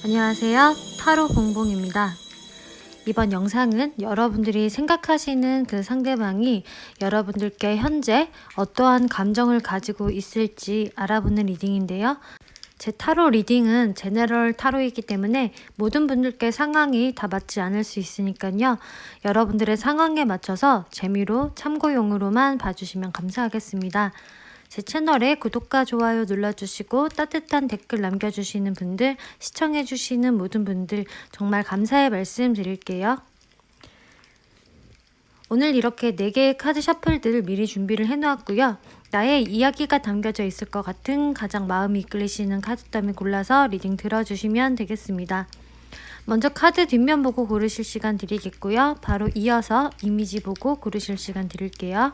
안녕하세요. 타로 봉봉입니다. 이번 영상은 여러분들이 생각하시는 그 상대방이 여러분들께 현재 어떠한 감정을 가지고 있을지 알아보는 리딩인데요. 제 타로 리딩은 제너럴 타로이기 때문에 모든 분들께 상황이 다 맞지 않을 수 있으니까요. 여러분들의 상황에 맞춰서 재미로 참고용으로만 봐주시면 감사하겠습니다. 제 채널에 구독과 좋아요 눌러주시고 따뜻한 댓글 남겨주시는 분들, 시청해주시는 모든 분들 정말 감사의 말씀 드릴게요. 오늘 이렇게 4개의 카드 셔플들을 미리 준비를 해놓았고요. 나의 이야기가 담겨져 있을 것 같은 가장 마음이 이끌리시는 카드 더미 골라서 리딩 들어주시면 되겠습니다. 먼저 카드 뒷면 보고 고르실 시간 드리겠고요. 바로 이어서 이미지 보고 고르실 시간 드릴게요.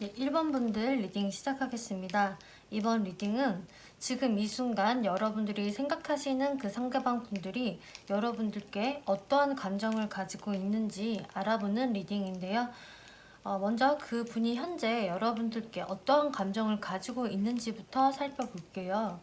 네, 1번 분들 리딩 시작하겠습니다. 이번 리딩은 지금 이 순간 여러분들이 생각하시는 그 상대방 분들이 여러분들께 어떠한 감정을 가지고 있는지 알아보는 리딩인데요. 먼저 그 분이 현재 여러분들께 어떠한 감정을 가지고 있는지부터 살펴볼게요.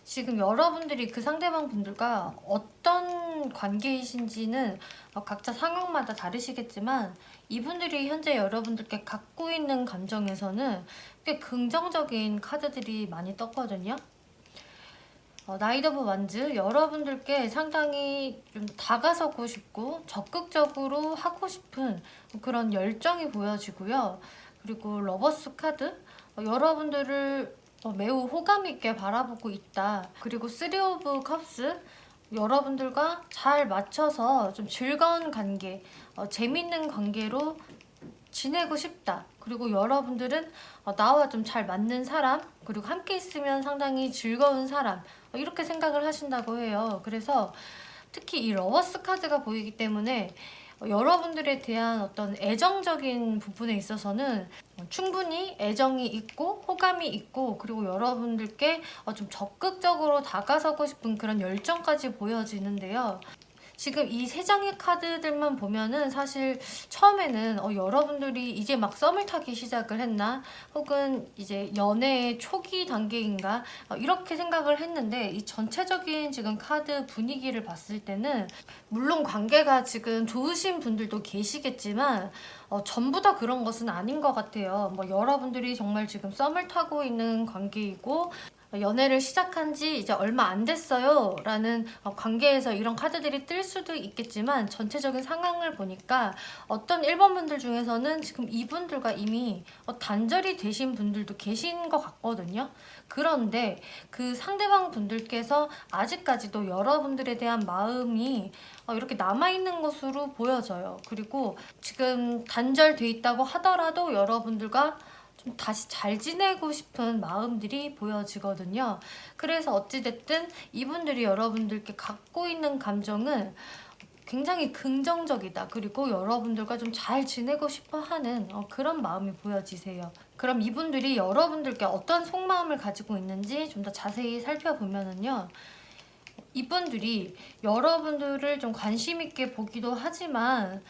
지금 여러분들이 그 상대방 분들과 어떤 관계이신지는 각자 상황마다 다르시겠지만 이분들이 현재 여러분들께 갖고 있는 감정에서는 꽤 긍정적인 카드들이 많이 떴거든요. 나이트 오브 완즈, 여러분들께 상당히 좀 다가서고 싶고 적극적으로 하고 싶은 그런 열정이 보여지고요. 그리고 러버스 카드, 여러분들을 매우 호감 있게 바라보고 있다. 그리고 쓰리 오브 컵스, 여러분들과 잘 맞춰서 좀 즐거운 관계, 재밌는 관계로 지내고 싶다. 그리고 여러분들은 나와 좀 잘 맞는 사람, 그리고 함께 있으면 상당히 즐거운 사람, 이렇게 생각을 하신다고 해요. 그래서 특히 이 러버스 카드가 보이기 때문에 여러분들에 대한 어떤 애정적인 부분에 있어서는 충분히 애정이 있고 호감이 있고, 그리고 여러분들께 좀 적극적으로 다가서고 싶은 그런 열정까지 보여지는데요. 지금 이 3장의 카드들만 보면은 사실 처음에는 여러분들이 이제 막 썸을 타기 시작을 했나, 혹은 이제 연애의 초기 단계인가, 이렇게 생각을 했는데 이 전체적인 지금 카드 분위기를 봤을 때는 물론 관계가 지금 좋으신 분들도 계시겠지만 전부 다 그런 것은 아닌 것 같아요. 여러분들이 정말 지금 썸을 타고 있는 관계이고 연애를 시작한 지 이제 얼마 안 됐어요 라는 관계에서 이런 카드들이 뜰 수도 있겠지만, 전체적인 상황을 보니까 어떤 1번 분들 중에서는 지금 이분들과 이미 단절이 되신 분들도 계신 것 같거든요. 그런데 그 상대방 분들께서 아직까지도 여러분들에 대한 마음이 이렇게 남아있는 것으로 보여져요. 그리고 지금 단절돼 있다고 하더라도 여러분들과 좀 다시 잘 지내고 싶은 마음들이 보여지거든요. 그래서 어찌됐든 이분들이 여러분들께 갖고 있는 감정은 굉장히 긍정적이다. 그리고 여러분들과 좀 잘 지내고 싶어 하는 그런 마음이 보여지세요. 그럼 이분들이 여러분들께 어떤 속마음을 가지고 있는지 좀 더 자세히 살펴보면은요. 이분들이 여러분들을 좀 관심 있게 보기도 하지만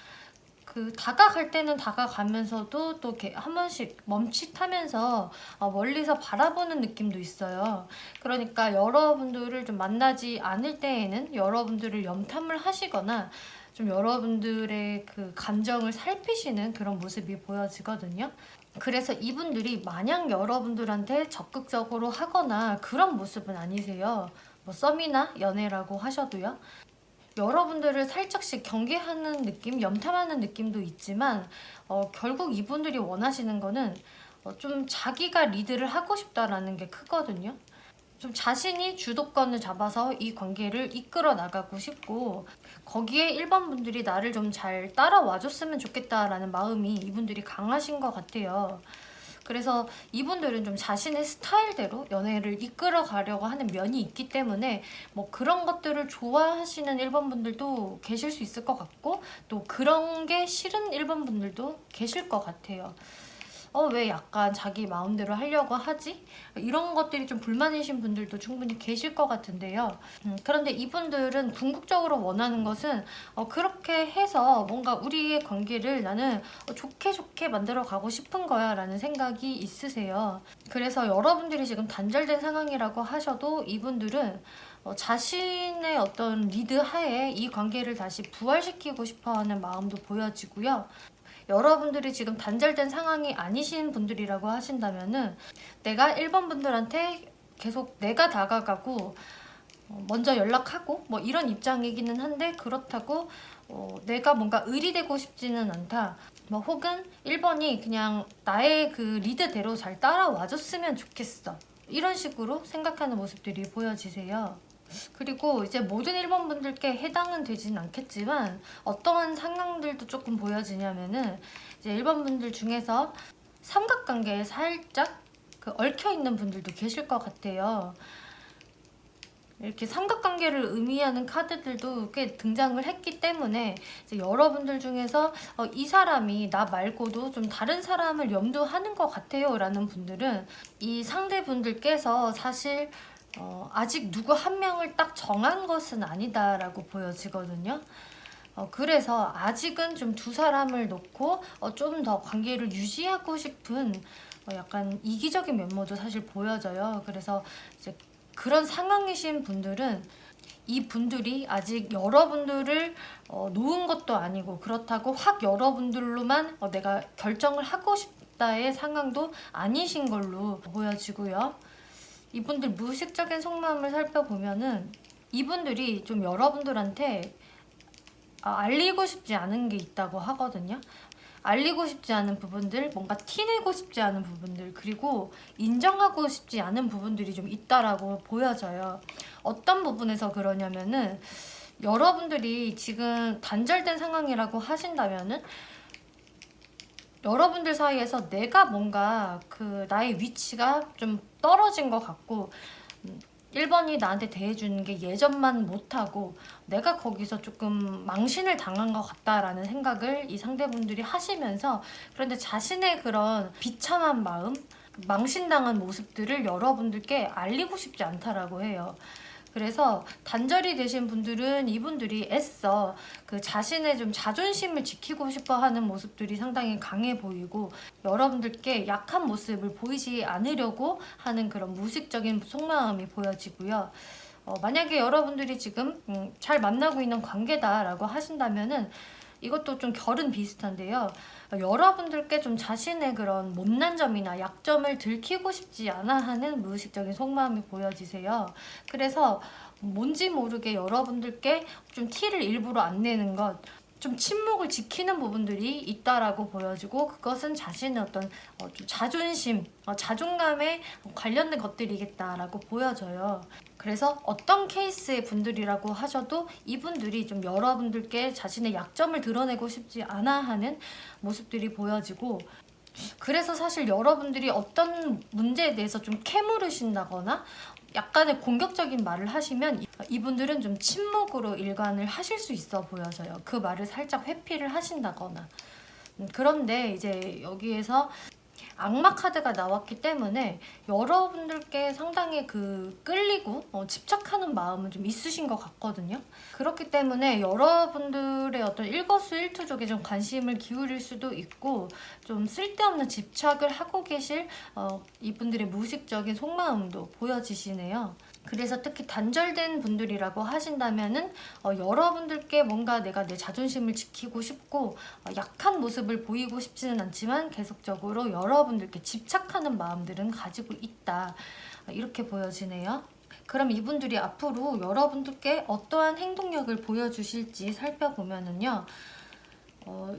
다가갈 때는 다가가면서도 또 이렇게 한 번씩 멈칫하면서 멀리서 바라보는 느낌도 있어요. 그러니까 여러분들을 좀 만나지 않을 때에는 여러분들을 염탐을 하시거나 좀 여러분들의 그 감정을 살피시는 그런 모습이 보여지거든요. 그래서 이분들이 마냥 여러분들한테 적극적으로 하거나 그런 모습은 아니세요. 썸이나 연애라고 하셔도요. 여러분들을 살짝씩 경계하는 느낌, 염탐하는 느낌도 있지만 결국 이분들이 원하시는 거는 좀 자기가 리드를 하고 싶다라는 게 크거든요. 좀 자신이 주도권을 잡아서 이 관계를 이끌어 나가고 싶고, 거기에 1번 분들이 나를 좀 잘 따라와 줬으면 좋겠다라는 마음이 이분들이 강하신 것 같아요. 그래서 이분들은 좀 자신의 스타일대로 연애를 이끌어 가려고 하는 면이 있기 때문에 뭐 그런 것들을 좋아하시는 1번 분들도 계실 수 있을 것 같고, 또 그런 게 싫은 1번 분들도 계실 것 같아요. 왜 약간 자기 마음대로 하려고 하지? 이런 것들이 좀 불만이신 분들도 충분히 계실 것 같은데요. 그런데 이분들은 궁극적으로 원하는 것은 그렇게 해서 뭔가 우리의 관계를 나는 좋게 좋게 만들어 가고 싶은 거야 라는 생각이 있으세요. 그래서 여러분들이 지금 단절된 상황이라고 하셔도 이분들은 자신의 어떤 리드 하에 이 관계를 다시 부활시키고 싶어 하는 마음도 보여지고요. 여러분들이 지금 단절된 상황이 아니신 분들이라고 하신다면은 내가 1번 분들한테 계속 내가 다가가고 먼저 연락하고 뭐 이런 입장이기는 한데, 그렇다고 내가 뭔가 의리되고 싶지는 않다. 뭐 혹은 1번이 그냥 나의 그 리드대로 잘 따라와줬으면 좋겠어. 이런 식으로 생각하는 모습들이 보여지세요. 그리고 이제 모든 1번 분들께 해당은 되진 않겠지만 어떠한 상황들도 조금 보여지냐면은 이제 1번 분들 중에서 삼각관계에 살짝 얽혀있는 분들도 계실 것 같아요. 이렇게 삼각관계를 의미하는 카드들도 꽤 등장을 했기 때문에 이제 여러분들 중에서 이 사람이 나 말고도 좀 다른 사람을 염두하는 것 같아요 라는 분들은 이 상대분들께서 사실 아직 누구 한 명을 딱 정한 것은 아니다라고 보여지거든요. 그래서 아직은 좀 두 사람을 놓고 좀 더 관계를 유지하고 싶은 약간 이기적인 면모도 사실 보여져요. 그래서 이제 그런 상황이신 분들은 이 분들이 아직 여러분들을 놓은 것도 아니고, 그렇다고 확 여러분들로만 내가 결정을 하고 싶다의 상황도 아니신 걸로 보여지고요. 이분들 무의식적인 속마음을 살펴보면은 이분들이 좀 여러분들한테 알리고 싶지 않은 게 있다고 하거든요. 알리고 싶지 않은 부분들, 뭔가 티내고 싶지 않은 부분들, 그리고 인정하고 싶지 않은 부분들이 좀 있다라고 보여져요. 어떤 부분에서 그러냐면은 여러분들이 지금 단절된 상황이라고 하신다면은 여러분들 사이에서 내가 뭔가 나의 위치가 좀 떨어진 것 같고, 1번이 나한테 대해주는 게 예전만 못하고 내가 거기서 조금 망신을 당한 것 같다라는 생각을 이 상대분들이 하시면서, 그런데 자신의 그런 비참한 마음, 망신당한 모습들을 여러분들께 알리고 싶지 않다라고 해요. 그래서 단절이 되신 분들은 이분들이 애써 자신의 좀 자존심을 지키고 싶어 하는 모습들이 상당히 강해 보이고, 여러분들께 약한 모습을 보이지 않으려고 하는 그런 무의식적인 속마음이 보여지고요. 만약에 여러분들이 지금 잘 만나고 있는 관계다라고 하신다면은 이것도 좀 결은 비슷한데요. 여러분들께 좀 자신의 그런 못난 점이나 약점을 들키고 싶지 않아 하는 무의식적인 속마음이 보여지세요. 그래서 뭔지 모르게 여러분들께 좀 티를 일부러 안 내는 것, 좀 침묵을 지키는 부분들이 있다라고 보여지고, 그것은 자신의 어떤 좀 자존심, 자존감에 관련된 것들이겠다라고 보여져요. 그래서 어떤 케이스의 분들이라고 하셔도 이분들이 좀 여러분들께 자신의 약점을 드러내고 싶지 않아 하는 모습들이 보여지고, 그래서 사실 여러분들이 어떤 문제에 대해서 좀 캐물으신다거나 약간의 공격적인 말을 하시면 이분들은 좀 침묵으로 일관을 하실 수 있어 보여져요. 그 말을 살짝 회피를 하신다거나. 그런데 이제 여기에서 악마 카드가 나왔기 때문에 여러분들께 상당히 끌리고 집착하는 마음은 좀 있으신 것 같거든요. 그렇기 때문에 여러분들의 어떤 일거수일투족에 좀 관심을 기울일 수도 있고, 좀 쓸데없는 집착을 하고 계실 이분들의 무의식적인 속마음도 보여지시네요. 그래서 특히 단절된 분들이라고 하신다면은 여러분들께 뭔가 내가 내 자존심을 지키고 싶고 약한 모습을 보이고 싶지는 않지만 계속적으로 여러분들께 집착하는 마음들은 가지고 있다, 이렇게 보여지네요. 그럼 이분들이 앞으로 여러분들께 어떠한 행동력을 보여주실지 살펴보면은요.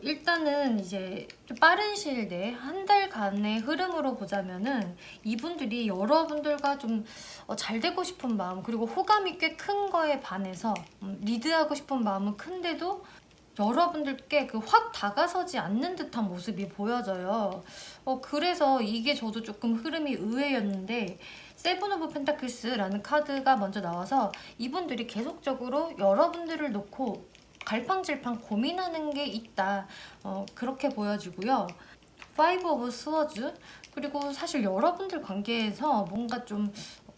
일단은 이제 좀 빠른 시일 내에 한 달간의 흐름으로 보자면은 이분들이 여러분들과 좀 잘 되고 싶은 마음, 그리고 호감이 꽤 큰 거에 반해서 리드하고 싶은 마음은 큰데도 여러분들께 그 확 다가서지 않는 듯한 모습이 보여져요. 그래서 이게 저도 조금 흐름이 의외였는데, 세븐 오브 펜타클스라는 카드가 먼저 나와서 이분들이 계속적으로 여러분들을 놓고 갈팡질팡 고민하는 게 있다, 그렇게 보여지고요. 파이브 오브 스워즈, 그리고 사실 여러분들 관계에서 뭔가 좀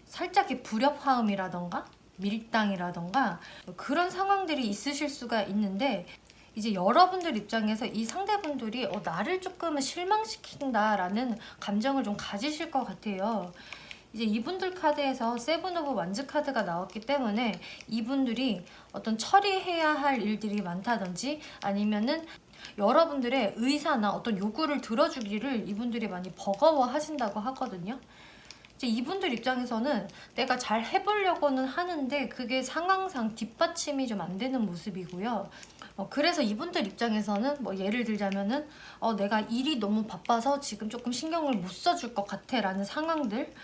살짝의 불협화음이라던가 밀당이라던가 그런 상황들이 있으실 수가 있는데, 이제 여러분들 입장에서 이 상대분들이 나를 조금은 실망시킨다라는 감정을 좀 가지실 것 같아요. 이제 이분들 카드에서 세븐 오브 완즈 카드가 나왔기 때문에 이분들이 어떤 처리해야 할 일들이 많다든지 아니면은 여러분들의 의사나 어떤 요구를 들어주기를 이분들이 많이 버거워 하신다고 하거든요. 이제 이분들 입장에서는 내가 잘 해보려고는 하는데 그게 상황상 뒷받침이 좀 안 되는 모습이고요. 그래서 이분들 입장에서는 뭐 예를 들자면은 내가 일이 너무 바빠서 지금 조금 신경을 못 써줄 것 같아 라는 상황들,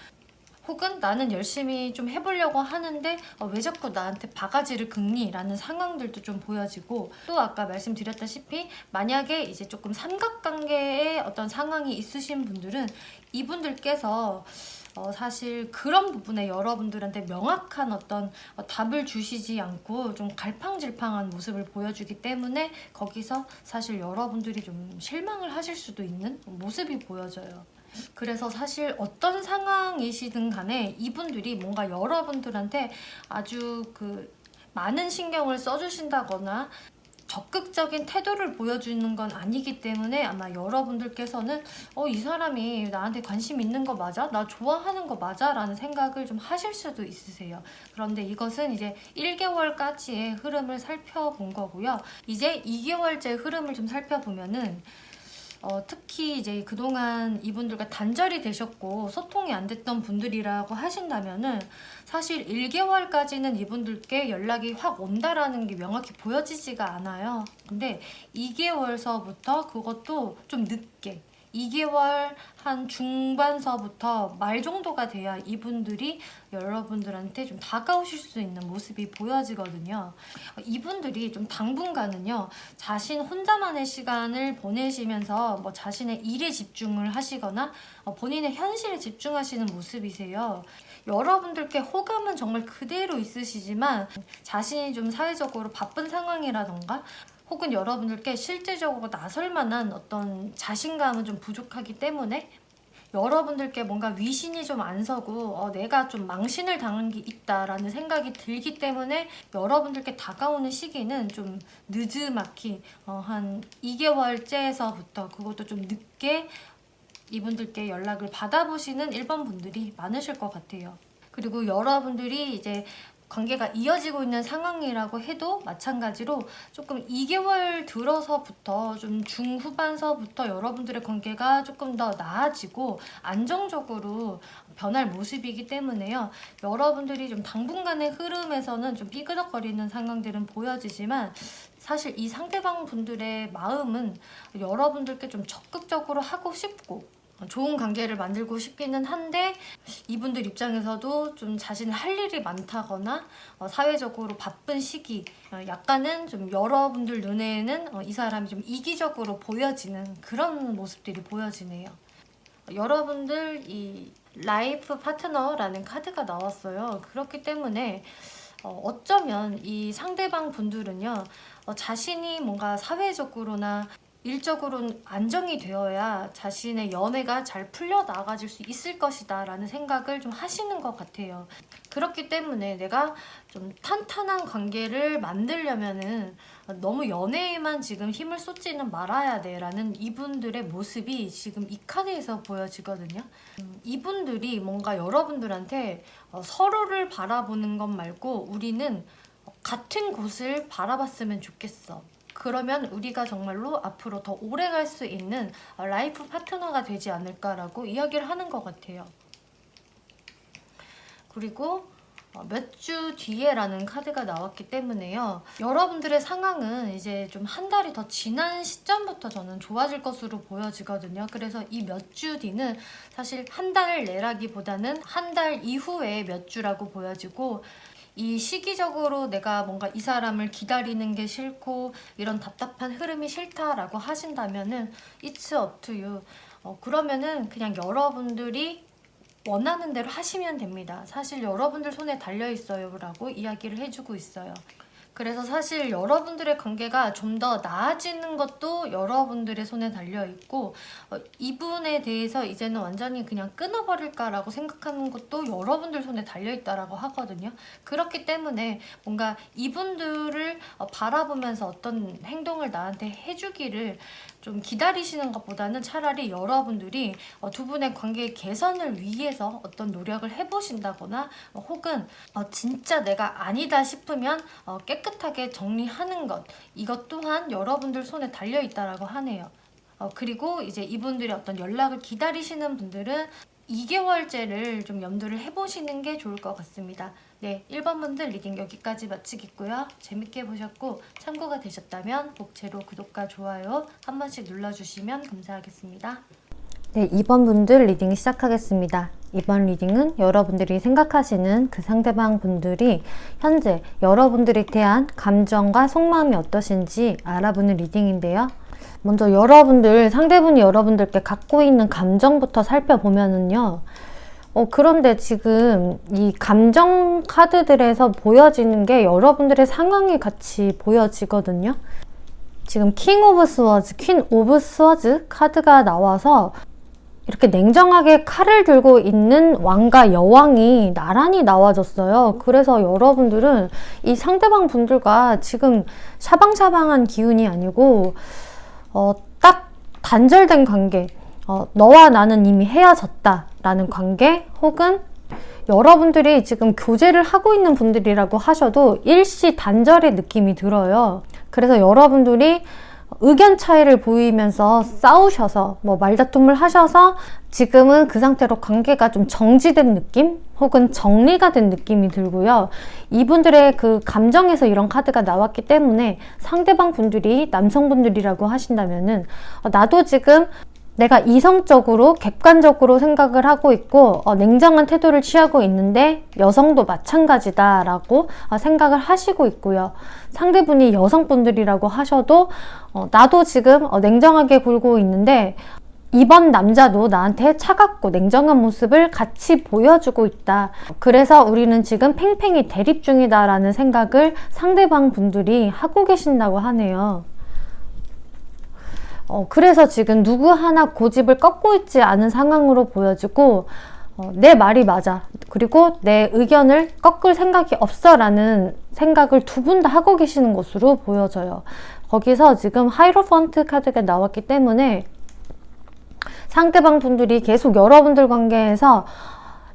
혹은 나는 열심히 좀 해보려고 하는데 왜 자꾸 나한테 바가지를 긁니? 라는 상황들도 좀 보여지고, 또 아까 말씀드렸다시피 만약에 이제 조금 삼각관계의 어떤 상황이 있으신 분들은 이분들께서 사실 그런 부분에 여러분들한테 명확한 어떤 답을 주시지 않고 좀 갈팡질팡한 모습을 보여주기 때문에 거기서 사실 여러분들이 좀 실망을 하실 수도 있는 모습이 보여져요. 그래서 사실 어떤 상황이시든 간에 이분들이 뭔가 여러분들한테 아주 많은 신경을 써주신다거나 적극적인 태도를 보여주는 건 아니기 때문에 아마 여러분들께서는 이 사람이 나한테 관심 있는 거 맞아? 나 좋아하는 거 맞아? 라는 생각을 좀 하실 수도 있으세요. 그런데 이것은 이제 1개월까지의 흐름을 살펴본 거고요. 이제 2개월째 흐름을 좀 살펴보면은 특히 이제 그동안 이분들과 단절이 되셨고 소통이 안 됐던 분들이라고 하신다면은 사실 1개월까지는 이분들께 연락이 확 온다라는 게 명확히 보여지지가 않아요. 근데 2개월서부터 그것도 좀 늦게 2개월 한 중반서부터 말 정도가 돼야 이분들이 여러분들한테 좀 다가오실 수 있는 모습이 보여지거든요. 이분들이 좀 당분간은요, 자신 혼자만의 시간을 보내시면서 뭐 자신의 일에 집중을 하시거나 본인의 현실에 집중하시는 모습이세요. 여러분들께 호감은 정말 그대로 있으시지만 자신이 좀 사회적으로 바쁜 상황이라던가 혹은 여러분들께 실제적으로 나설 만한 어떤 자신감은 좀 부족하기 때문에 여러분들께 뭔가 위신이 좀 안 서고 내가 좀 망신을 당한 게 있다라는 생각이 들기 때문에 여러분들께 다가오는 시기는 좀 느즈막히 한 2개월째에서부터 그것도 좀 늦게 이분들께 연락을 받아보시는 1번 분들이 많으실 것 같아요. 그리고 여러분들이 이제 관계가 이어지고 있는 상황이라고 해도 마찬가지로 조금 2개월 들어서부터 좀 중후반서부터 여러분들의 관계가 조금 더 나아지고 안정적으로 변할 모습이기 때문에요. 여러분들이 좀 당분간의 흐름에서는 좀 삐그덕거리는 상황들은 보여지지만 사실 이 상대방 분들의 마음은 여러분들께 좀 적극적으로 하고 싶고 좋은 관계를 만들고 싶기는 한데 이분들 입장에서도 좀 자신의 할 일이 많다거나 사회적으로 바쁜 시기, 약간은 좀 여러분들 눈에는 이 사람이 좀 이기적으로 보여지는 그런 모습들이 보여지네요. 여러분들 이 라이프 파트너라는 카드가 나왔어요. 그렇기 때문에 어쩌면 이 상대방 분들은요, 자신이 뭔가 사회적으로나 일적으로는 안정이 되어야 자신의 연애가 잘 풀려나가질 수 있을 것이다 라는 생각을 좀 하시는 것 같아요. 그렇기 때문에 내가 좀 탄탄한 관계를 만들려면은 너무 연애에만 지금 힘을 쏟지는 말아야 돼 라는 이분들의 모습이 지금 이 카드에서 보여지거든요. 이분들이 뭔가 여러분들한테 서로를 바라보는 것 말고 우리는 같은 곳을 바라봤으면 좋겠어. 그러면 우리가 정말로 앞으로 더 오래 갈 수 있는 라이프 파트너가 되지 않을까라고 이야기를 하는 것 같아요. 그리고 몇 주 뒤에라는 카드가 나왔기 때문에요. 여러분들의 상황은 이제 좀 한 달이 더 지난 시점부터 저는 좋아질 것으로 보여지거든요. 그래서 이 몇 주 뒤는 사실 한 달 내라기보다는 한 달 이후에 몇 주라고 보여지고, 이 시기적으로 내가 뭔가 이 사람을 기다리는 게 싫고 이런 답답한 흐름이 싫다라고 하신다면은 It's up to you. 그러면은 그냥 여러분들이 원하는 대로 하시면 됩니다. 사실 여러분들 손에 달려있어요 라고 이야기를 해주고 있어요. 그래서 사실 여러분들의 관계가 좀 더 나아지는 것도 여러분들의 손에 달려있고, 이분에 대해서 이제는 완전히 그냥 끊어버릴까라고 생각하는 것도 여러분들 손에 달려있다라고 하거든요. 그렇기 때문에 뭔가 이분들을 바라보면서 어떤 행동을 나한테 해주기를 좀 기다리시는 것보다는 차라리 여러분들이 두 분의 관계 개선을 위해서 어떤 노력을 해보신다거나, 혹은 진짜 내가 아니다 싶으면 깨끗하게 정리하는 것, 이것 또한 여러분들 손에 달려있다라고 하네요. 그리고 이제 이분들이 어떤 연락을 기다리시는 분들은 2개월째를 좀 염두를 해보시는 게 좋을 것 같습니다. 네, 1번 분들 리딩 여기까지 마치겠고요. 재밌게 보셨고 참고가 되셨다면 복제로 구독과 좋아요 한 번씩 눌러주시면 감사하겠습니다. 네, 2번 분들 리딩 시작하겠습니다. 이번 리딩은 여러분들이 생각하시는 그 상대방 분들이 현재 여러분들에 대한 감정과 속마음이 어떠신지 알아보는 리딩인데요. 먼저 상대분이 여러분들께 갖고 있는 감정부터 살펴보면은요. 그런데 지금 이 감정 카드들에서 보여지는 게 여러분들의 상황이 같이 보여지거든요. 지금 킹 오브 스워즈, 퀸 오브 스워즈 카드가 나와서 이렇게 냉정하게 칼을 들고 있는 왕과 여왕이 나란히 나와졌어요. 그래서 여러분들은 이 상대방 분들과 지금 샤방샤방한 기운이 아니고 딱 단절된 관계, 너와 나는 이미 헤어졌다 라는 관계, 혹은 여러분들이 지금 교제를 하고 있는 분들이라고 하셔도 일시 단절의 느낌이 들어요. 그래서 여러분들이 의견 차이를 보이면서 싸우셔서 말다툼을 하셔서 지금은 그 상태로 관계가 좀 정지된 느낌 혹은 정리가 된 느낌이 들고요. 이분들의 그 감정에서 이런 카드가 나왔기 때문에 상대방 분들이 남성분들이라고 하신다면은 나도 지금 내가 이성적으로 객관적으로 생각을 하고 있고 냉정한 태도를 취하고 있는데 여성도 마찬가지다 라고 생각을 하시고 있고요. 상대분이 여성분들이라고 하셔도 나도 지금 냉정하게 굴고 있는데 이번 남자도 나한테 차갑고 냉정한 모습을 같이 보여주고 있다. 그래서 우리는 지금 팽팽히 대립 중이다 라는 생각을 상대방 분들이 하고 계신다고 하네요. 그래서 지금 누구 하나 고집을 꺾고 있지 않은 상황으로 보여지고, 내 말이 맞아, 그리고 내 의견을 꺾을 생각이 없어 라는 생각을 두 분 다 하고 계시는 것으로 보여져요. 거기서 지금 하이로펀트 카드가 나왔기 때문에 상대방 분들이 계속 여러분들 관계에서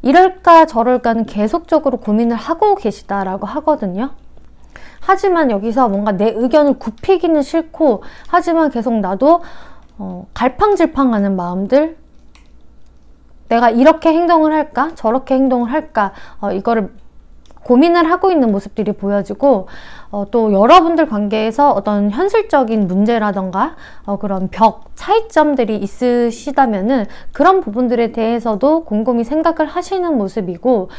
이럴까 저럴까는 계속적으로 고민을 하고 계시다라고 하거든요. 하지만 여기서 뭔가 내 의견을 굽히기는 싫고, 하지만 계속 나도 갈팡질팡하는 마음들, 내가 이렇게 행동을 할까 저렇게 행동을 할까 이거를 고민을 하고 있는 모습들이 보여지고, 또 여러분들 관계에서 어떤 현실적인 문제라던가 그런 차이점들이 있으시다면은 그런 부분들에 대해서도 곰곰이 생각을 하시는 모습이고,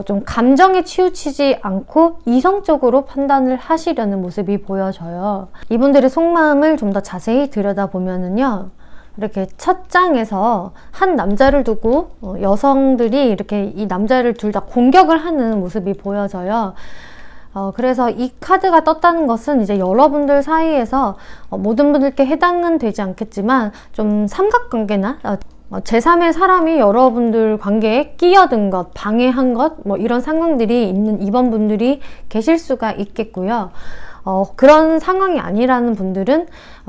좀 감정에 치우치지 않고 이성적으로 판단을 하시려는 모습이 보여져요. 이분들의 속마음을 좀 더 자세히 들여다보면은요, 이렇게 첫 장에서 한 남자를 두고 여성들이 이렇게 이 남자를 둘 다 공격을 하는 모습이 보여져요. 그래서 이 카드가 떴다는 것은 이제 여러분들 사이에서 모든 분들께 해당은 되지 않겠지만 좀 삼각관계나 제3의 사람이 여러분들 관계에 끼어든 것, 방해한 것, 이런 상황들이 있는 이번 분들이 계실 수가 있겠고요. 그런 상황이 아니라는 분들은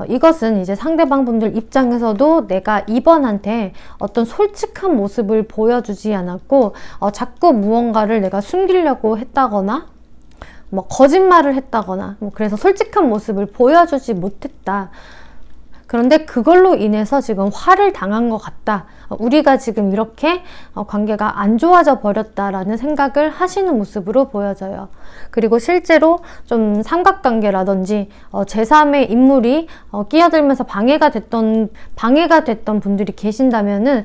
이것은 이제 상대방 분들 입장에서도 내가 이번한테 어떤 솔직한 모습을 보여주지 않았고 자꾸 무언가를 내가 숨기려고 했다거나 거짓말을 했다거나 그래서 솔직한 모습을 보여주지 못했다. 그런데 그걸로 인해서 지금 화를 당한 것 같다. 우리가 지금 이렇게 관계가 안 좋아져 버렸다라는 생각을 하시는 모습으로 보여져요. 그리고 실제로 좀 삼각관계라든지 제3의 인물이 끼어들면서 방해가 됐던 분들이 계신다면은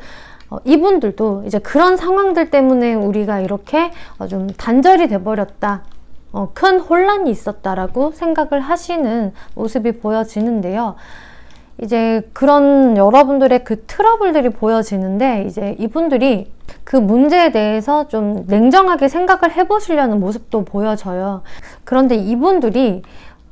이분들도 이제 그런 상황들 때문에 우리가 이렇게 좀 단절이 돼버렸다. 큰 혼란이 있었다라고 생각을 하시는 모습이 보여지는데요. 이제 그런 여러분들의 그 트러블들이 보여지는데 이제 이분들이 그 문제에 대해서 좀 냉정하게 생각을 해보시려는 모습도 보여져요. 그런데 이분들이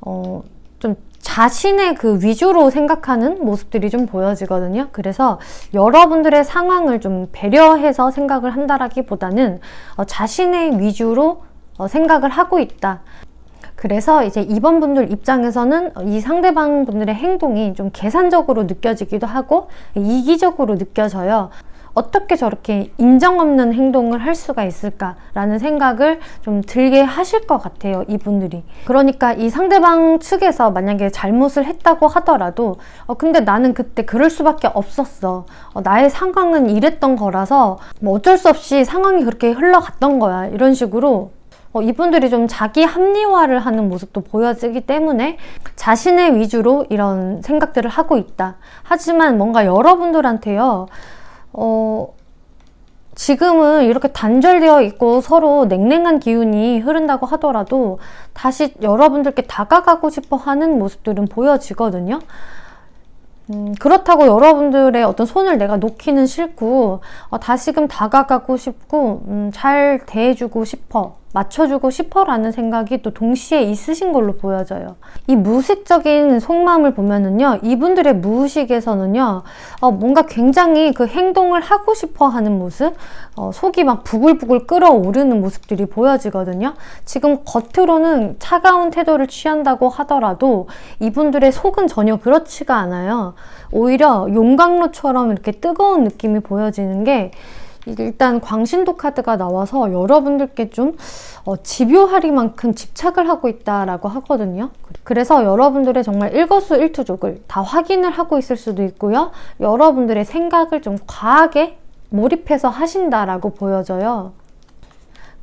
좀 자신의 그 위주로 생각하는 모습들이 좀 보여지거든요. 그래서 여러분들의 상황을 좀 배려해서 생각을 한다라기보다는 자신의 위주로 생각을 하고 있다. 그래서 이제 이번 분들 입장에서는 이 상대방 분들의 행동이 좀 계산적으로 느껴지기도 하고 이기적으로 느껴져요. 어떻게 저렇게 인정 없는 행동을 할 수가 있을까라는 생각을 좀 들게 하실 것 같아요, 이분들이. 그러니까 이 상대방 측에서 만약에 잘못을 했다고 하더라도 근데 나는 그때 그럴 수밖에 없었어. 나의 상황은 이랬던 거라서 뭐 어쩔 수 없이 상황이 그렇게 흘러갔던 거야. 이런 식으로 이분들이 좀 자기 합리화를 하는 모습도 보여지기 때문에 자신의 위주로 이런 생각들을 하고 있다. 하지만 뭔가 여러분들한테요, 지금은 이렇게 단절되어 있고 서로 냉랭한 기운이 흐른다고 하더라도 다시 여러분들께 다가가고 싶어 하는 모습들은 보여지거든요. 그렇다고 여러분들의 어떤 손을 내가 놓기는 싫고 다시금 다가가고 싶고 잘 대해주고 싶어, 맞춰주고 싶어라는 생각이 또 동시에 있으신 걸로 보여져요. 이 무의식적인 속마음을 보면은요, 이분들의 무의식에서는요, 뭔가 굉장히 그 행동을 하고 싶어 하는 모습, 속이 막 부글부글 끓어오르는 모습들이 보여지거든요. 지금 겉으로는 차가운 태도를 취한다고 하더라도 이분들의 속은 전혀 그렇지가 않아요. 오히려 용광로처럼 이렇게 뜨거운 느낌이 보여지는 게 일단 광신도 카드가 나와서 여러분들께 좀 집요하리만큼 집착을 하고 있다라고 하거든요. 그래서 여러분들의 정말 일거수일투족을 다 확인을 하고 있을 수도 있고요. 여러분들의 생각을 좀 과하게 몰입해서 하신다라고 보여져요.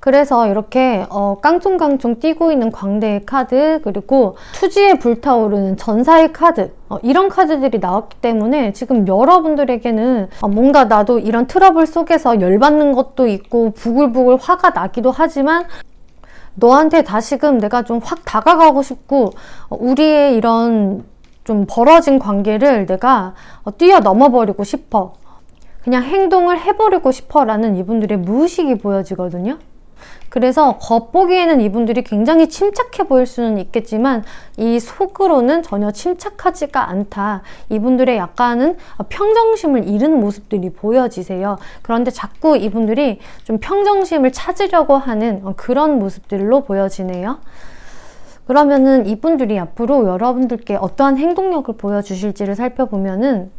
그래서 이렇게 깡총깡총 뛰고 있는 광대의 카드, 그리고 투지에 불타오르는 전사의 카드, 이런 카드들이 나왔기 때문에 지금 여러분들에게는 뭔가 나도 이런 트러블 속에서 열받는 것도 있고 부글부글 화가 나기도 하지만 너한테 다시금 내가 좀 확 다가가고 싶고 우리의 이런 좀 벌어진 관계를 내가 뛰어넘어 버리고 싶어, 그냥 행동을 해버리고 싶어 라는 이분들의 무의식이 보여지거든요. 그래서 겉보기에는 이분들이 굉장히 침착해 보일 수는 있겠지만 이 속으로는 전혀 침착하지가 않다. 이분들의 약간은 평정심을 잃은 모습들이 보여지세요. 그런데 자꾸 이분들이 좀 평정심을 찾으려고 하는 그런 모습들로 보여지네요. 그러면은 이분들이 앞으로 여러분들께 어떠한 행동력을 보여주실지를 살펴보면은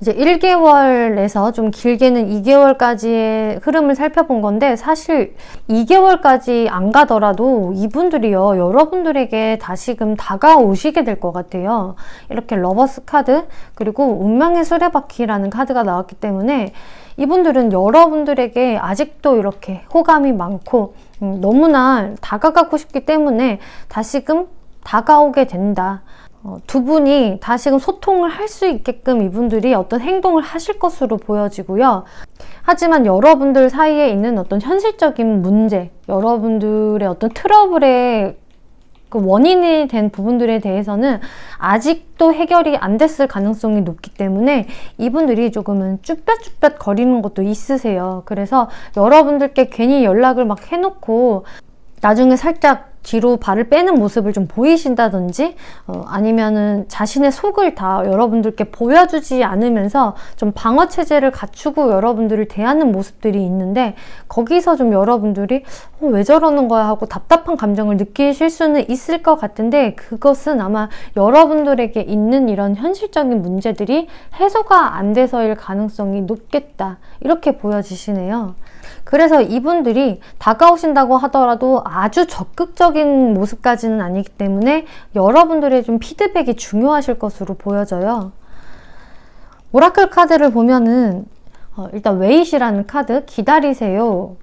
이제 1개월에서 좀 길게는 2개월까지의 흐름을 살펴본 건데, 사실 2개월까지 안 가더라도 이분들이요, 여러분들에게 다시금 다가오시게 될 것 같아요. 이렇게 러버스 카드, 그리고 운명의 수레바퀴라는 카드가 나왔기 때문에 이분들은 여러분들에게 아직도 이렇게 호감이 많고 너무나 다가가고 싶기 때문에 다시금 다가오게 된다. 두 분이 다시금 소통을 할 수 있게끔 이분들이 어떤 행동을 하실 것으로 보여지고요. 하지만 여러분들 사이에 있는 어떤 현실적인 문제, 여러분들의 어떤 트러블의 그 원인이 된 부분들에 대해서는 아직도 해결이 안 됐을 가능성이 높기 때문에 이분들이 조금은 쭈뼛쭈뼛 거리는 것도 있으세요. 그래서 여러분들께 괜히 연락을 막 해놓고 나중에 살짝 뒤로 발을 빼는 모습을 좀 보이신다든지 아니면은 자신의 속을 다 여러분들께 보여주지 않으면서 좀 방어 체제를 갖추고 여러분들을 대하는 모습들이 있는데, 거기서 좀 여러분들이 왜 저러는 거야 하고 답답한 감정을 느끼실 수는 있을 것 같은데, 그것은 아마 여러분들에게 있는 이런 현실적인 문제들이 해소가 안 돼서일 가능성이 높겠다, 이렇게 보여지시네요. 그래서 이분들이 다가오신다고 하더라도 아주 적극적인 모습까지는 아니기 때문에 여러분들의 좀 피드백이 중요하실 것으로 보여져요. 오라클 카드를 보면은 일단 웨이시라는 카드, 기다리세요.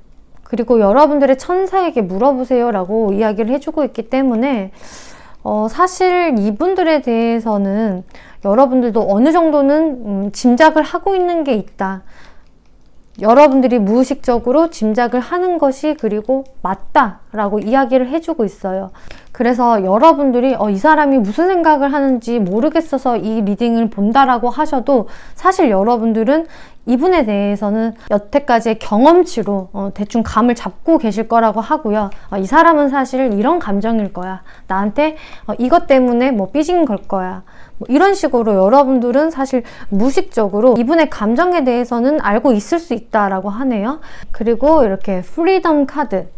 그리고 여러분들의 천사에게 물어보세요 라고 이야기를 해주고 있기 때문에 사실 이분들에 대해서는 여러분들도 어느 정도는 짐작을 하고 있는 게 있다. 여러분들이 무의식적으로 짐작을 하는 것이 그리고 맞다라고 이야기를 해주고 있어요. 그래서 여러분들이 이 사람이 무슨 생각을 하는지 모르겠어서 이 리딩을 본다라고 하셔도 사실 여러분들은 이분에 대해서는 여태까지의 경험치로 대충 감을 잡고 계실 거라고 하고요. 이 사람은 사실 이런 감정일 거야. 나한테 이것 때문에 뭐 삐진 걸 거야. 뭐 이런 식으로 여러분들은 사실 무의식적으로 이분의 감정에 대해서는 알고 있을 수 있다라고 하네요. 그리고 이렇게 프리덤 카드,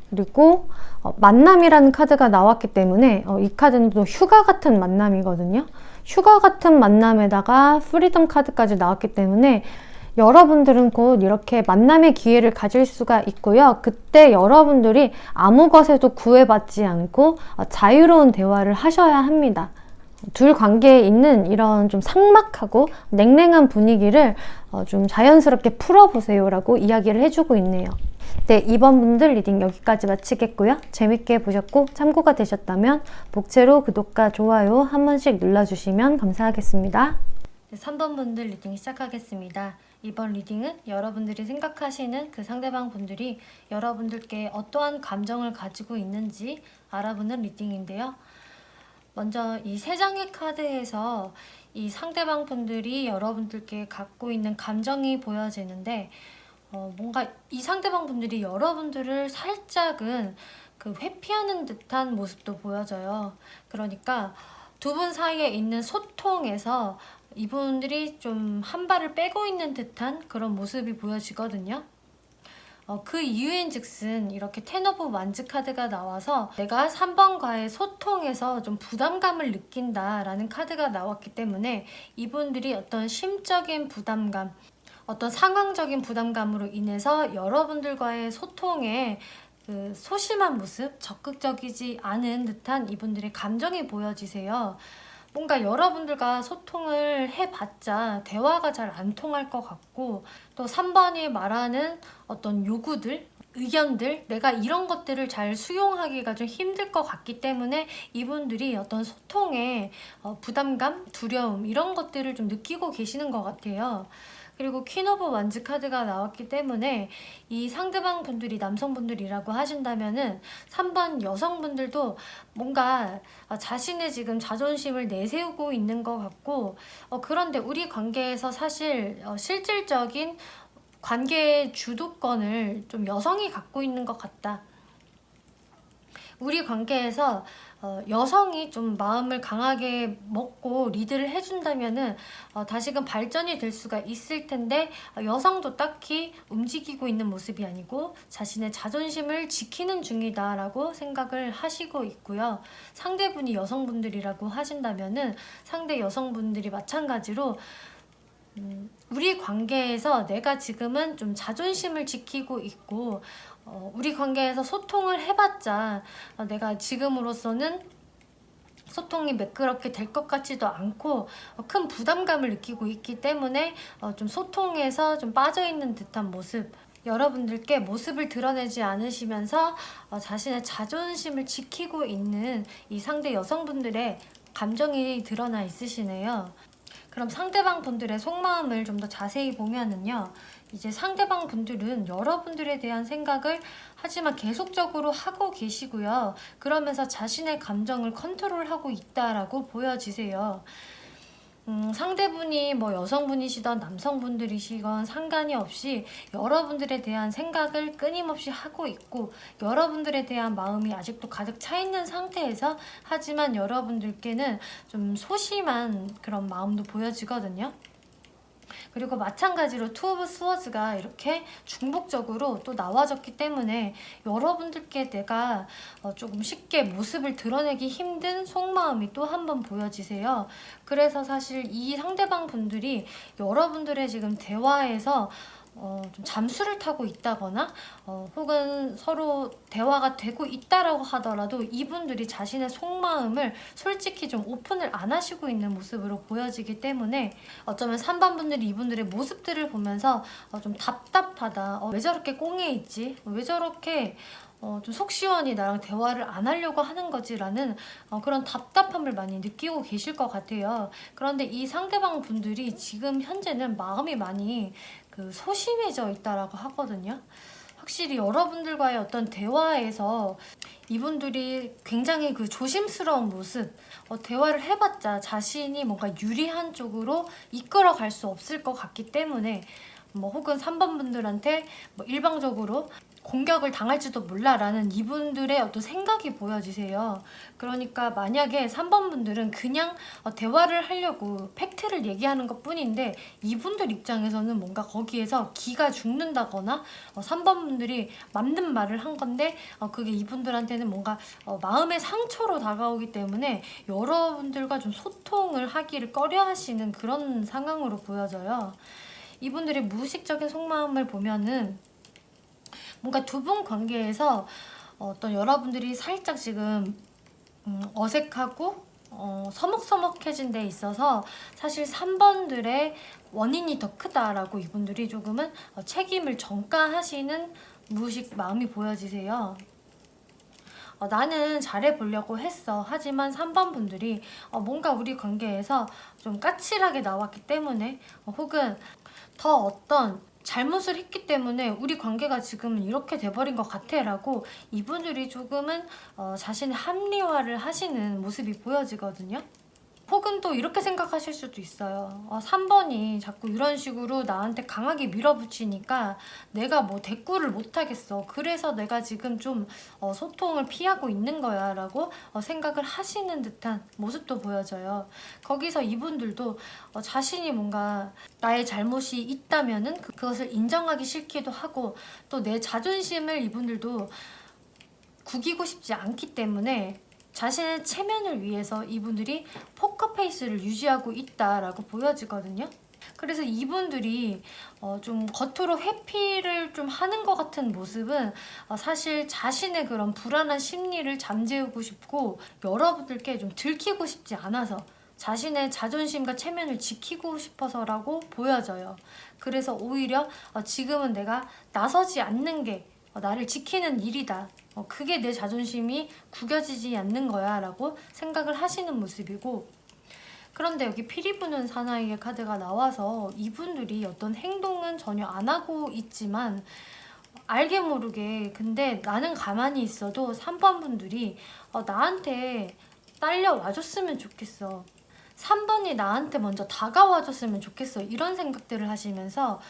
그리고 만남이라는 카드가 나왔기 때문에 이 카드는 또 휴가 같은 만남이거든요. 휴가 같은 만남에다가 프리덤 카드까지 나왔기 때문에 여러분들은 곧 이렇게 만남의 기회를 가질 수가 있고요. 그때 여러분들이 아무 것에도 구애받지 않고 자유로운 대화를 하셔야 합니다. 둘 관계에 있는 이런 좀 삭막하고 냉랭한 분위기를 좀 자연스럽게 풀어보세요 라고 이야기를 해주고 있네요. 네, 이번 분들 리딩 여기까지 마치겠고요. 재밌게 보셨고 참고가 되셨다면 복채로 구독과 좋아요 한 번씩 눌러주시면 감사하겠습니다. 네, 3번 분들 리딩 시작하겠습니다. 이번 리딩은 여러분들이 생각하시는 그 상대방 분들이 여러분들께 어떠한 감정을 가지고 있는지 알아보는 리딩인데요. 먼저 이 3장의 카드에서 이 상대방 분들이 여러분들께 갖고 있는 감정이 보여지는데 뭔가 이 상대방 분들이 여러분들을 살짝은 그 회피하는 듯한 모습도 보여져요. 그러니까 두 분 사이에 있는 소통에서 이분들이 좀 한 발을 빼고 있는 듯한 그런 모습이 보여지거든요. 그 이유인즉슨 이렇게 텐 오브 완즈 카드가 나와서 내가 3번과의 소통에서 좀 부담감을 느낀다라는 카드가 나왔기 때문에 이분들이 어떤 심적인 부담감, 어떤 상황적인 부담감으로 인해서 여러분들과의 소통에 그 소심한 모습, 적극적이지 않은 듯한 이분들의 감정이 보여지세요. 뭔가 여러분들과 소통을 해봤자 대화가 잘 안 통할 것 같고, 또 3번이 말하는 어떤 요구들, 의견들, 내가 이런 것들을 잘 수용하기가 좀 힘들 것 같기 때문에 이분들이 어떤 소통에 부담감, 두려움 이런 것들을 좀 느끼고 계시는 것 같아요. 그리고 퀸 오브 완즈 카드가 나왔기 때문에 이 상대방 분들이 남성분들이라고 하신다면은 3번 여성분들도 뭔가 자신의 지금 자존심을 내세우고 있는 것 같고, 그런데 우리 관계에서 사실 실질적인 관계의 주도권을 좀 여성이 갖고 있는 것 같다. 우리 관계에서 여성이 좀 마음을 강하게 먹고 리드를 해준다면은 다시금 발전이 될 수가 있을 텐데, 여성도 딱히 움직이고 있는 모습이 아니고 자신의 자존심을 지키는 중이다라고 생각을 하시고 있고요. 상대분이 여성분들이라고 하신다면은 상대 여성분들이 마찬가지로 우리 관계에서 내가 지금은 좀 자존심을 지키고 있고 우리 관계에서 소통을 해봤자 내가 지금으로서는 소통이 매끄럽게 될 것 같지도 않고 큰 부담감을 느끼고 있기 때문에 좀 소통에서 좀 빠져있는 듯한 모습, 여러분들께 모습을 드러내지 않으시면서 자신의 자존심을 지키고 있는 이 상대 여성분들의 감정이 드러나 있으시네요. 그럼 상대방 분들의 속마음을 좀 더 자세히 보면은요, 이제 상대방 분들은 여러분들에 대한 생각을 하지만 계속적으로 하고 계시고요. 그러면서 자신의 감정을 컨트롤하고 있다라고 보여지세요. 상대분이 뭐 여성분이시던 남성분들이시건 상관이 없이 여러분들에 대한 생각을 끊임없이 하고 있고, 여러분들에 대한 마음이 아직도 가득 차 있는 상태에서 하지만 여러분들께는 좀 소심한 그런 마음도 보여지거든요. 그리고 마찬가지로 투 오브 스워즈가 이렇게 중복적으로 또 나와졌기 때문에 여러분들께 내가 조금 쉽게 모습을 드러내기 힘든 속마음이 또 한 번 보여지세요. 그래서 사실 이 상대방 분들이 여러분들의 지금 대화에서 좀 잠수를 타고 있다거나 혹은 서로 대화가 되고 있다라고 하더라도 이분들이 자신의 속마음을 솔직히 좀 오픈을 안 하시고 있는 모습으로 보여지기 때문에 어쩌면 3번 분들이 이분들의 모습들을 보면서 좀 답답하다. 왜 저렇게 꽁에 있지? 왜 저렇게 좀 속 시원히 나랑 대화를 안 하려고 하는 거지라는 그런 답답함을 많이 느끼고 계실 것 같아요. 그런데 이 상대방 분들이 지금 현재는 마음이 많이 소심해져 있다라고 하거든요. 확실히 여러분들과의 어떤 대화에서 이분들이 굉장히 조심스러운 모습, 대화를 해봤자 자신이 뭔가 유리한 쪽으로 이끌어 갈 수 없을 것 같기 때문에 혹은 3번 분들한테 일방적으로 공격을 당할지도 몰라라는 이분들의 어떤 생각이 보여지세요. 그러니까 만약에 3번 분들은 그냥 대화를 하려고 팩트를 얘기하는 것 뿐인데 이분들 입장에서는 뭔가 거기에서 기가 죽는다거나 3번 분들이 맞는 말을 한 건데 그게 이분들한테는 뭔가 마음의 상처로 다가오기 때문에 여러분들과 좀 소통을 하기를 꺼려 하시는 그런 상황으로 보여져요. 이분들의 무의식적인 속마음을 보면은 뭔가 두 분 관계에서 어떤 여러분들이 살짝 지금 어색하고 서먹서먹해진 데 있어서 사실 3번들의 원인이 더 크다라고 이분들이 조금은 책임을 전가하시는 무의식 마음이 보여지세요. 나는 잘해보려고 했어. 하지만 3번 분들이 뭔가 우리 관계에서 좀 까칠하게 나왔기 때문에 혹은 더 어떤 잘못을 했기 때문에 우리 관계가 지금은 이렇게 돼버린 것 같아 라고 이분들이 조금은 자신의 합리화를 하시는 모습이 보여지거든요. 혹은 또 이렇게 생각하실 수도 있어요. 3번이 자꾸 이런 식으로 나한테 강하게 밀어붙이니까 내가 대꾸를 못하겠어. 그래서 내가 지금 좀 소통을 피하고 있는 거야 라고 생각을 하시는 듯한 모습도 보여져요. 거기서 이분들도 자신이 뭔가 나의 잘못이 있다면은 그것을 인정하기 싫기도 하고 또 내 자존심을 이분들도 구기고 싶지 않기 때문에 자신의 체면을 위해서 이분들이 포커페이스를 유지하고 있다라고 보여지거든요. 그래서 이분들이 좀 겉으로 회피를 좀 하는 것 같은 모습은 사실 자신의 그런 불안한 심리를 잠재우고 싶고 여러분들께 좀 들키고 싶지 않아서 자신의 자존심과 체면을 지키고 싶어서라고 보여져요. 그래서 오히려 지금은 내가 나서지 않는 게 나를 지키는 일이다. 그게 내 자존심이 구겨지지 않는 거야 라고 생각을 하시는 모습이고, 그런데 여기 피리 부는 사나이의 카드가 나와서 이분들이 어떤 행동은 전혀 안 하고 있지만 알게 모르게 근데 나는 가만히 있어도 3번 분들이 나한테 딸려와줬으면 좋겠어. 3번이 나한테 먼저 다가와줬으면 좋겠어. 이런 생각들을 하시면서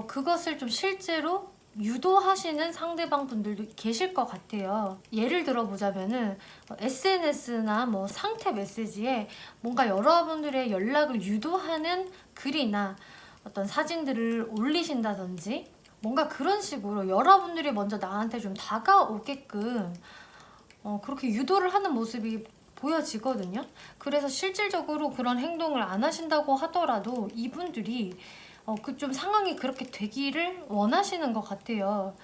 그것을 좀 실제로 유도하시는 상대방 분들도 계실 것 같아요. 예를 들어보자면은 SNS나 상태 메시지에 뭔가 여러분들의 연락을 유도하는 글이나 어떤 사진들을 올리신다든지 뭔가 그런 식으로 여러분들이 먼저 나한테 좀 다가오게끔 그렇게 유도를 하는 모습이 보여지거든요. 그래서 실질적으로 그런 행동을 안 하신다고 하더라도 이분들이 좀 상황이 그렇게 되기를 원하시는 것 같아요.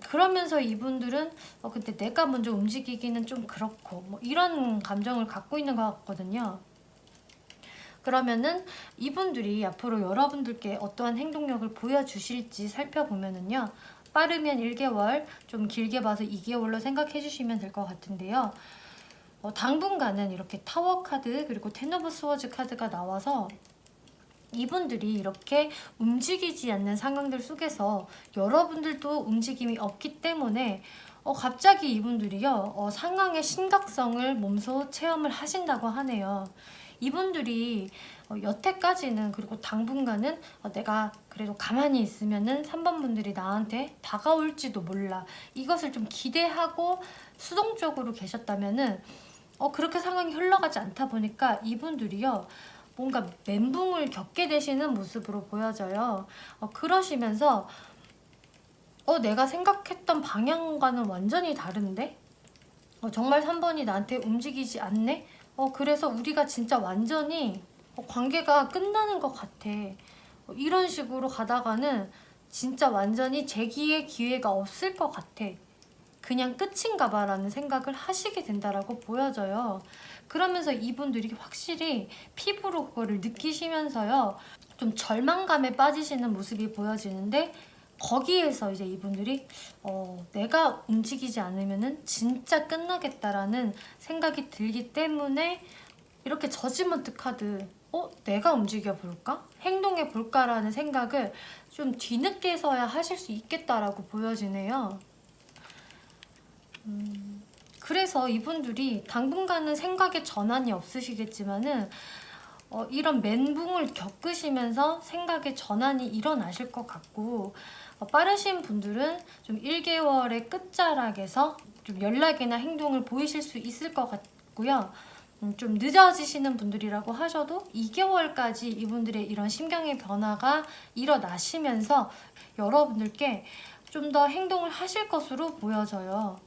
그러면서 이분들은 근데 내가 먼저 움직이기는 좀 그렇고 이런 감정을 갖고 있는 것 같거든요. 그러면은 이분들이 앞으로 여러분들께 어떠한 행동력을 보여주실지 살펴보면은요. 빠르면 1개월, 좀 길게 봐서 2개월로 생각해 주시면 될 것 같은데요. 당분간은 이렇게 타워 카드 그리고 텐 오브 스워즈 카드가 나와서 이분들이 이렇게 움직이지 않는 상황들 속에서 여러분들도 움직임이 없기 때문에 갑자기 이분들이요 상황의 심각성을 몸소 체험을 하신다고 하네요. 이분들이 여태까지는 그리고 당분간은 내가 그래도 가만히 있으면은 3번 분들이 나한테 다가올지도 몰라 이것을 좀 기대하고 수동적으로 계셨다면은 그렇게 상황이 흘러가지 않다 보니까 이분들이요 뭔가 멘붕을 겪게 되시는 모습으로 보여져요. 그러시면서 내가 생각했던 방향과는 완전히 다른데? 정말 3번이 나한테 움직이지 않네? 그래서 우리가 진짜 완전히 관계가 끝나는 것 같아. 이런 식으로 가다가는 진짜 완전히 재기의 기회가 없을 것 같아. 그냥 끝인가 봐 라는 생각을 하시게 된다라고 보여져요. 그러면서 이분들이 확실히 피부로 그거를 느끼시면서요, 좀 절망감에 빠지시는 모습이 보여지는데, 거기에서 이제 이분들이 내가 움직이지 않으면은 진짜 끝나겠다라는 생각이 들기 때문에 이렇게 저지먼트 카드, 내가 움직여 볼까? 행동해 볼까라는 생각을 좀 뒤늦게서야 하실 수 있겠다라고 보여지네요. 그래서 이분들이 당분간은 생각의 전환이 없으시겠지만은 이런 멘붕을 겪으시면서 생각의 전환이 일어나실 것 같고, 빠르신 분들은 좀 1개월의 끝자락에서 좀 연락이나 행동을 보이실 수 있을 것 같고요. 좀 늦어지시는 분들이라고 하셔도 2개월까지 이분들의 이런 심경의 변화가 일어나시면서 여러분들께 좀 더 행동을 하실 것으로 보여져요.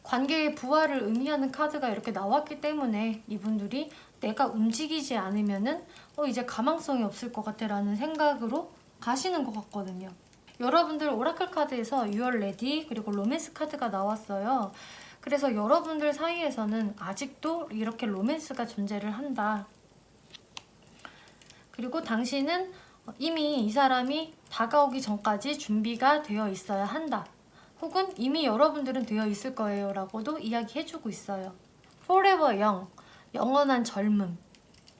관계의 부활을 의미하는 카드가 이렇게 나왔기 때문에 이분들이 내가 움직이지 않으면은 이제 가망성이 없을 것 같아 라는 생각으로 가시는 것 같거든요. 여러분들 오라클 카드에서 You're Ready 그리고 로맨스 카드가 나왔어요. 그래서 여러분들 사이에서는 아직도 이렇게 로맨스가 존재를 한다. 그리고 당신은 이미 이 사람이 다가오기 전까지 준비가 되어 있어야 한다. 혹은 이미 여러분들은 되어 있을 거예요 라고도 이야기해주고 있어요. Forever Young, 영원한 젊음,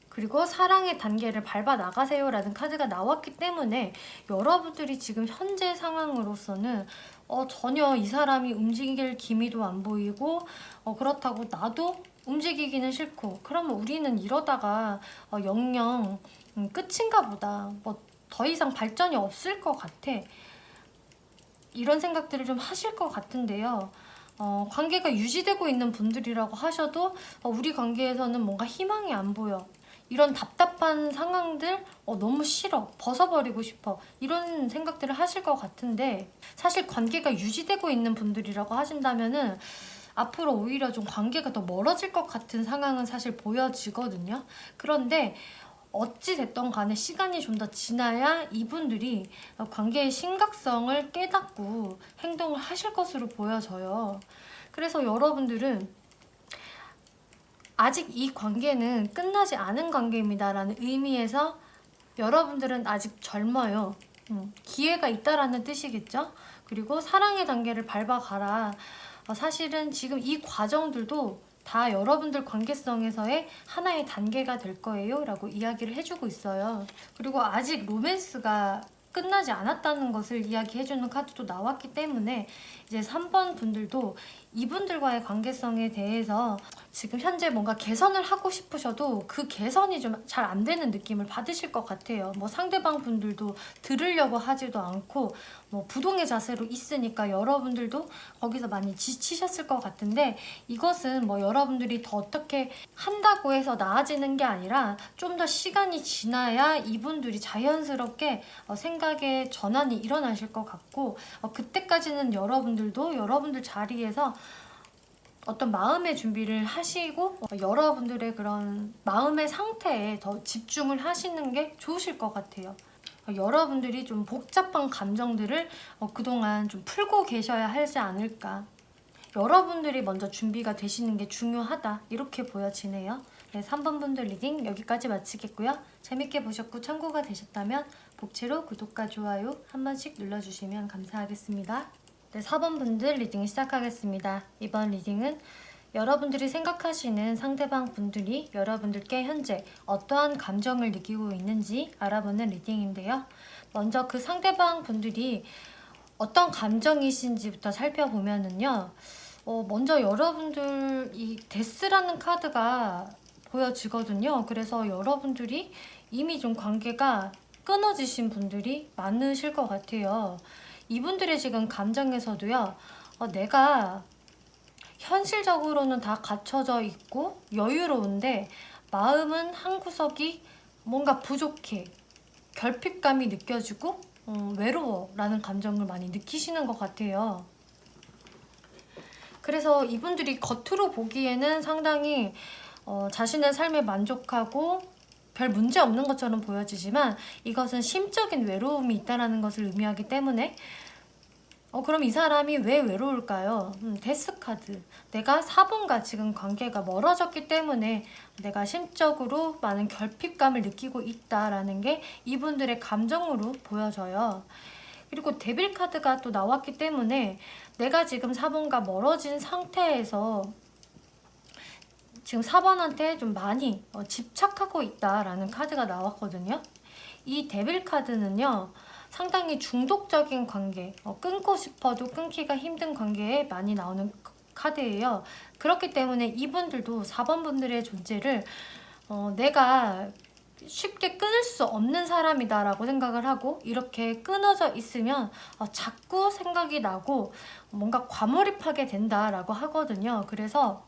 그리고 사랑의 단계를 밟아 나가세요 라는 카드가 나왔기 때문에 여러분들이 지금 현재 상황으로서는 전혀 이 사람이 움직일 기미도 안 보이고 그렇다고 나도 움직이기는 싫고, 그러면 우리는 이러다가 영영 끝인가 보다, 뭐 더 이상 발전이 없을 것 같아, 이런 생각들을 좀 하실 것 같은데요. 관계가 유지되고 있는 분들이라고 하셔도 우리 관계에서는 뭔가 희망이 안 보여, 이런 답답한 상황들 너무 싫어, 벗어버리고 싶어, 이런 생각들을 하실 것 같은데, 사실 관계가 유지되고 있는 분들이라고 하신다면은 앞으로 오히려 좀 관계가 더 멀어질 것 같은 상황은 사실 보여지거든요. 그런데 어찌 됐던 간에 시간이 좀 더 지나야 이분들이 관계의 심각성을 깨닫고 행동을 하실 것으로 보여져요. 그래서 여러분들은 아직 이 관계는 끝나지 않은 관계입니다 라는 의미에서 여러분들은 아직 젊어요. 기회가 있다라는 뜻이겠죠? 그리고 사랑의 단계를 밟아가라. 사실은 지금 이 과정들도 다 여러분들 관계성에서의 하나의 단계가 될 거예요 라고 이야기를 해주고 있어요. 그리고 아직 로맨스가 끝나지 않았다는 것을 이야기해주는 카드도 나왔기 때문에 이제 3번 분들도 이분들과의 관계성에 대해서 지금 현재 뭔가 개선을 하고 싶으셔도 그 개선이 좀 잘 안 되는 느낌을 받으실 것 같아요. 뭐 상대방 분들도 들으려고 하지도 않고 뭐 부동의 자세로 있으니까 여러분들도 거기서 많이 지치셨을 것 같은데, 이것은 뭐 여러분들이 더 어떻게 한다고 해서 나아지는 게 아니라 좀 더 시간이 지나야 이분들이 자연스럽게 생각의 전환이 일어나실 것 같고, 그때까지는 여러분들도 여러분들 자리에서 어떤 마음의 준비를 하시고 여러분들의 그런 마음의 상태에 더 집중을 하시는 게 좋으실 것 같아요. 여러분들이 좀 복잡한 감정들을 그동안 좀 풀고 계셔야 하지 않을까. 여러분들이 먼저 준비가 되시는 게 중요하다, 이렇게 보여지네요. 네, 3번 분들 리딩 여기까지 마치겠고요. 재밌게 보셨고 참고가 되셨다면 복채로 구독과 좋아요 한 번씩 눌러주시면 감사하겠습니다. 네, 4번 분들 리딩 시작하겠습니다. 이번 리딩은 여러분들이 생각하시는 상대방 분들이 여러분들께 현재 어떠한 감정을 느끼고 있는지 알아보는 리딩인데요. 먼저 그 상대방 분들이 어떤 감정이신지부터 살펴보면은요. 먼저 여러분들 이 데스라는 카드가 보여지거든요. 그래서 여러분들이 이미 좀 관계가 끊어지신 분들이 많으실 것 같아요. 이분들의 지금 감정에서도요, 내가 현실적으로는 다 갖춰져 있고 여유로운데 마음은 한 구석이 뭔가 부족해, 결핍감이 느껴지고 외로워 라는 감정을 많이 느끼시는 것 같아요. 그래서 이분들이 겉으로 보기에는 상당히 자신의 삶에 만족하고 별 문제 없는 것처럼 보여지지만 이것은 심적인 외로움이 있다는 것을 의미하기 때문에 그럼 이 사람이 왜 외로울까요? 데스카드. 내가 4번과 지금 관계가 멀어졌기 때문에 내가 심적으로 많은 결핍감을 느끼고 있다라는 게 이분들의 감정으로 보여져요. 그리고 데빌 카드가 또 나왔기 때문에 내가 지금 4번과 멀어진 상태에서 지금 4번한테 좀 많이 집착하고 있다라는 카드가 나왔거든요. 이 데빌 카드는요. 상당히 중독적인 관계, 끊고 싶어도 끊기가 힘든 관계에 많이 나오는 카드예요. 그렇기 때문에 이분들도 4번 분들의 존재를 내가 쉽게 끊을 수 없는 사람이다 라고 생각을 하고 이렇게 끊어져 있으면 자꾸 생각이 나고 뭔가 과몰입하게 된다 라고 하거든요. 그래서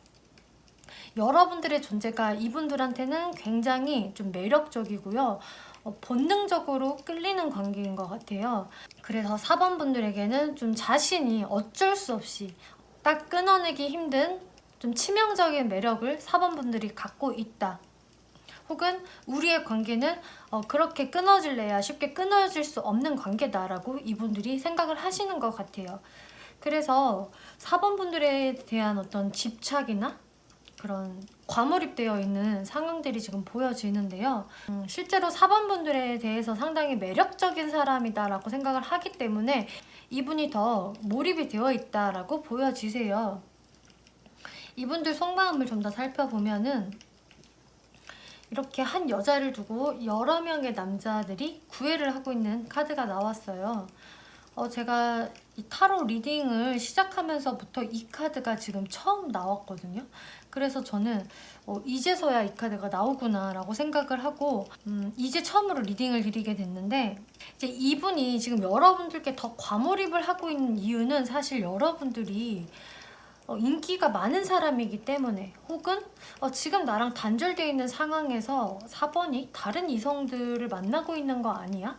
여러분들의 존재가 이분들한테는 굉장히 좀 매력적이고요. 본능적으로 끌리는 관계인 것 같아요. 그래서 4번 분들에게는 좀 자신이 어쩔 수 없이 딱 끊어내기 힘든 좀 치명적인 매력을 4번 분들이 갖고 있다. 혹은 우리의 관계는 그렇게 끊어질래야 쉽게 끊어질 수 없는 관계다라고 이분들이 생각을 하시는 것 같아요. 그래서 4번 분들에 대한 어떤 집착이나 그런 과몰입되어 있는 상황들이 지금 보여지는데요. 실제로 4번 분들에 대해서 상당히 매력적인 사람이다라고 생각을 하기 때문에 이분이 더 몰입이 되어 있다라고 보여지세요. 이분들 속마음을 좀 더 살펴보면은 이렇게 한 여자를 두고 여러 명의 남자들이 구애를 하고 있는 카드가 나왔어요. 제가 이 타로 리딩을 시작하면서부터 이 카드가 지금 처음 나왔거든요. 그래서 저는 이제서야 이 카드가 나오구나 라고 생각을 하고 이제 처음으로 리딩을 드리게 됐는데 이제 이분이 지금 여러분들께 더 과몰입을 하고 있는 이유는 사실 여러분들이 인기가 많은 사람이기 때문에 혹은 지금 나랑 단절되어 있는 상황에서 4번이 다른 이성들을 만나고 있는 거 아니야?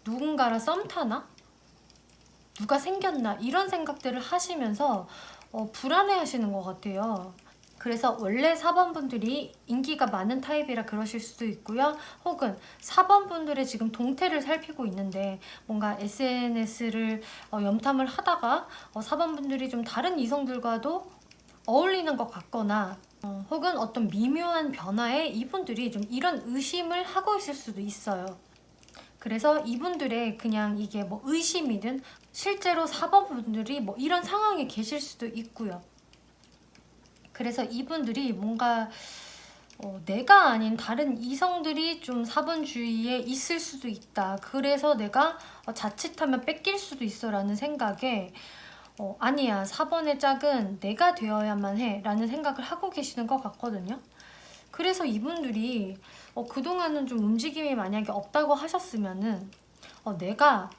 누군가랑 썸 타나? 누가 생겼나? 이런 생각들을 하시면서 불안해 하시는 것 같아요. 그래서 원래 4번 분들이 인기가 많은 타입이라 그러실 수도 있고요. 혹은 4번 분들의 지금 동태를 살피고 있는데 뭔가 SNS를 염탐을 하다가 4번 분들이 좀 다른 이성들과도 어울리는 것 같거나 혹은 어떤 미묘한 변화에 이분들이 좀 이런 의심을 하고 있을 수도 있어요. 그래서 이분들의 그냥 이게 뭐 의심이든 실제로 4번 분들이 뭐 이런 상황에 계실 수도 있고요. 그래서 이분들이 뭔가 내가 아닌 다른 이성들이 좀 4번 주위에 있을 수도 있다. 그래서 내가 자칫하면 뺏길 수도 있어 라는 생각에 아니야 4번의 짝은 내가 되어야만 해 라는 생각을 하고 계시는 것 같거든요. 그래서 이분들이 그동안은 좀 움직임이 만약에 없다고 하셨으면은 내가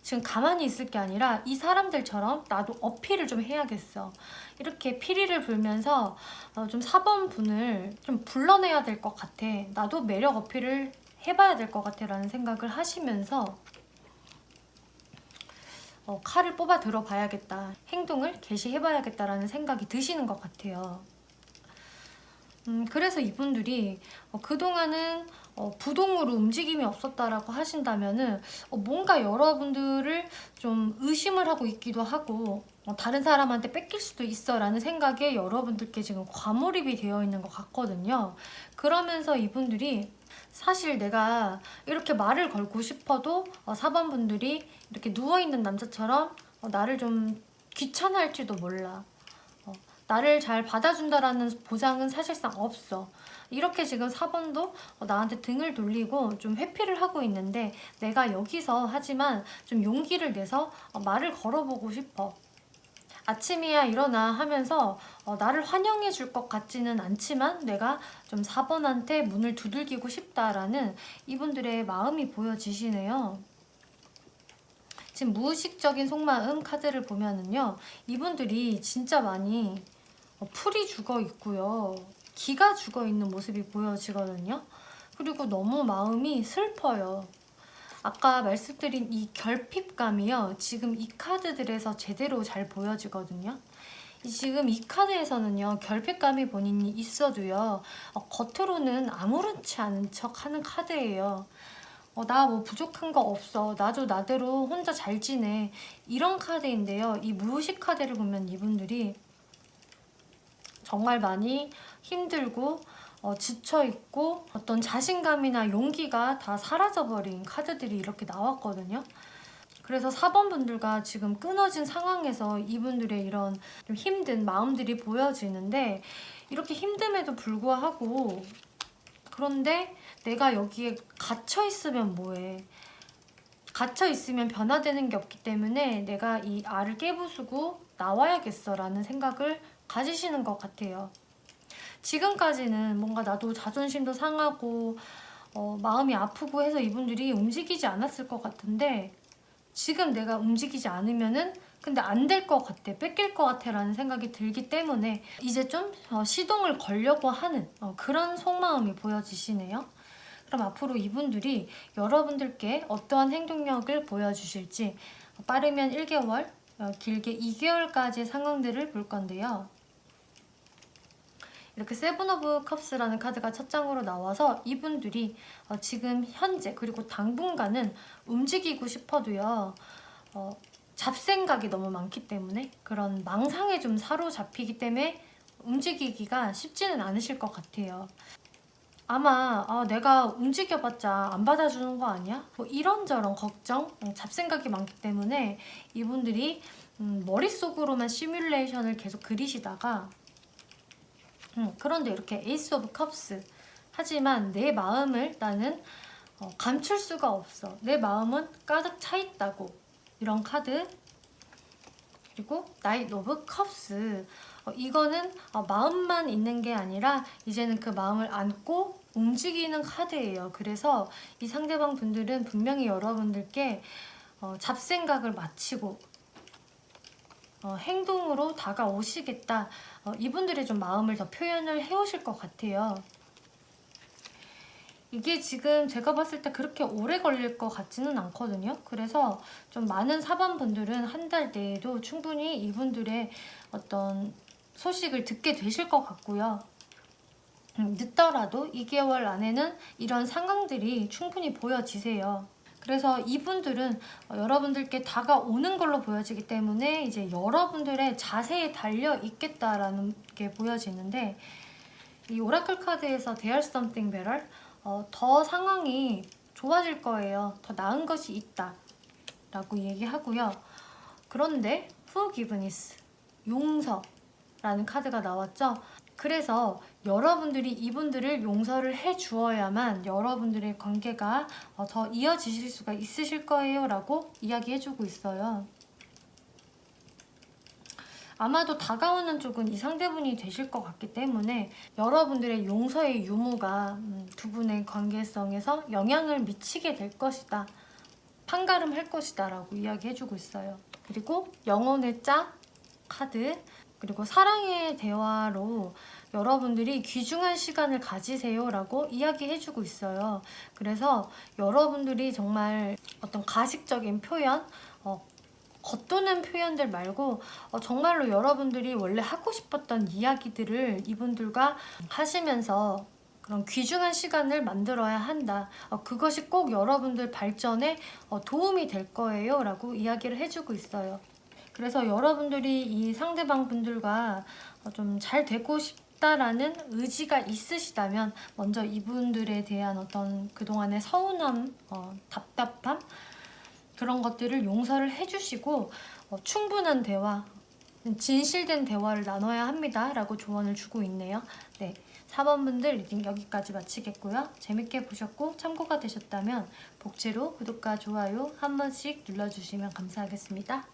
지금 가만히 있을 게 아니라 이 사람들처럼 나도 어필을 좀 해야겠어. 이렇게 피리를 불면서 좀 4번 분을 좀 불러내야 될 것 같아. 나도 매력 어필을 해봐야 될 것 같아 라는 생각을 하시면서 칼을 뽑아 들어봐야겠다. 행동을 개시해봐야겠다라는 생각이 드시는 것 같아요. 그래서 이분들이 그동안은 부동으로 움직임이 없었다라고 하신다면은 뭔가 여러분들을 좀 의심을 하고 있기도 하고 다른 사람한테 뺏길 수도 있어 라는 생각에 여러분들께 지금 과몰입이 되어 있는 것 같거든요. 그러면서 이분들이 사실 내가 이렇게 말을 걸고 싶어도 4번 분들이 이렇게 누워있는 남자처럼 나를 좀 귀찮아할지도 몰라. 나를 잘 받아준다라는 보장은 사실상 없어. 이렇게 지금 4번도 나한테 등을 돌리고 좀 회피를 하고 있는데 내가 여기서 하지만 좀 용기를 내서 말을 걸어보고 싶어. 아침이야 일어나 하면서 나를 환영해 줄 것 같지는 않지만 내가 좀 4번한테 문을 두들기고 싶다라는 이분들의 마음이 보여지시네요. 지금 무의식적인 속마음 카드를 보면은요. 이분들이 진짜 많이 풀이 죽어 있고요. 기가 죽어 있는 모습이 보여지거든요. 그리고 너무 마음이 슬퍼요. 아까 말씀드린 이 결핍감이요. 지금 이 카드들에서 제대로 잘 보여지거든요. 지금 이 카드에서는요, 결핍감이 본인이 있어도요, 겉으로는 아무렇지 않은 척 하는 카드예요. 나 뭐 부족한 거 없어. 나도 나대로 혼자 잘 지내. 이런 카드인데요. 이 무의식 카드를 보면 이분들이 정말 많이 힘들고 지쳐있고 어떤 자신감이나 용기가 다 사라져버린 카드들이 이렇게 나왔거든요. 그래서 4번 분들과 지금 끊어진 상황에서 이분들의 이런 좀 힘든 마음들이 보여지는데, 이렇게 힘듦에도 불구하고, 그런데 내가 여기에 갇혀 있으면 뭐해. 갇혀 있으면 변화되는 게 없기 때문에 내가 이 알을 깨부수고 나와야겠어 라는 생각을 가지시는 것 같아요. 지금까지는 뭔가 나도 자존심도 상하고 마음이 아프고 해서 이분들이 움직이지 않았을 것 같은데, 지금 내가 움직이지 않으면은 근데 안 될 것 같아, 뺏길 것 같아 라는 생각이 들기 때문에 이제 좀 시동을 걸려고 하는 그런 속마음이 보여지시네요. 그럼 앞으로 이분들이 여러분들께 어떠한 행동력을 보여주실지 빠르면 1개월, 길게 2개월까지의 상황들을 볼 건데요. 이렇게 세븐 오브 컵스라는 카드가 첫 장으로 나와서 이분들이 지금 현재 그리고 당분간은 움직이고 싶어도요, 잡생각이 너무 많기 때문에 그런 망상에 좀 사로잡히기 때문에 움직이기가 쉽지는 않으실 것 같아요. 아마 내가 움직여봤자 안 받아주는 거 아니야? 뭐 이런저런 걱정, 잡생각이 많기 때문에 이분들이 머릿속으로만 시뮬레이션을 계속 그리시다가 그런데 이렇게 에이스 오브 컵스, 하지만 내 마음을 나는 감출 수가 없어. 내 마음은 가득 차 있다고. 이런 카드. 그리고 나이트 오브 컵스, 이거는 마음만 있는 게 아니라 이제는 그 마음을 안고 움직이는 카드예요. 그래서 이 상대방 분들은 분명히 여러분들께 잡생각을 마치고 행동으로 다가오시겠다. 이분들의 좀 마음을 더 표현을 해오실 것 같아요. 이게 지금 제가 봤을 때 그렇게 오래 걸릴 것 같지는 않거든요. 그래서 좀 많은 4번 분들은 한 달 내에도 충분히 이분들의 어떤 소식을 듣게 되실 것 같고요. 늦더라도 2개월 안에는 이런 상황들이 충분히 보여지세요. 그래서 이분들은 여러분들께 다가오는 걸로 보여지기 때문에 이제 여러분들의 자세에 달려 있겠다라는 게 보여지는데, 이 오라클 카드에서 There's something better, 더 상황이 좋아질 거예요. 더 나은 것이 있다 라고 얘기하고요. 그런데 forgiveness, 용서라는 카드가 나왔죠. 그래서 여러분들이 이분들을 용서를 해주어야만 여러분들의 관계가 더 이어지실 수가 있으실 거예요 라고 이야기해주고 있어요. 아마도 다가오는 쪽은 이 상대분이 되실 것 같기 때문에 여러분들의 용서의 유무가 두 분의 관계성에서 영향을 미치게 될 것이다, 판가름할 것이다 라고 이야기해주고 있어요. 그리고 영혼의 짝 카드, 그리고 사랑의 대화로 여러분들이 귀중한 시간을 가지세요 라고 이야기해주고 있어요. 그래서 여러분들이 정말 어떤 가식적인 표현, 겉도는 표현들 말고 정말로 여러분들이 원래 하고 싶었던 이야기들을 이분들과 하시면서 그런 귀중한 시간을 만들어야 한다. 그것이 꼭 여러분들 발전에 도움이 될 거예요 라고 이야기를 해주고 있어요. 그래서 여러분들이 이 상대방 분들과 좀 잘 되고 싶다라는 의지가 있으시다면 먼저 이분들에 대한 어떤 그동안의 서운함, 답답함, 그런 것들을 용서를 해주시고 충분한 대화, 진실된 대화를 나눠야 합니다 라고 조언을 주고 있네요. 네, 4번 분들 리딩 여기까지 마치겠고요. 재밌게 보셨고 참고가 되셨다면 복제로 구독과 좋아요 한 번씩 눌러주시면 감사하겠습니다.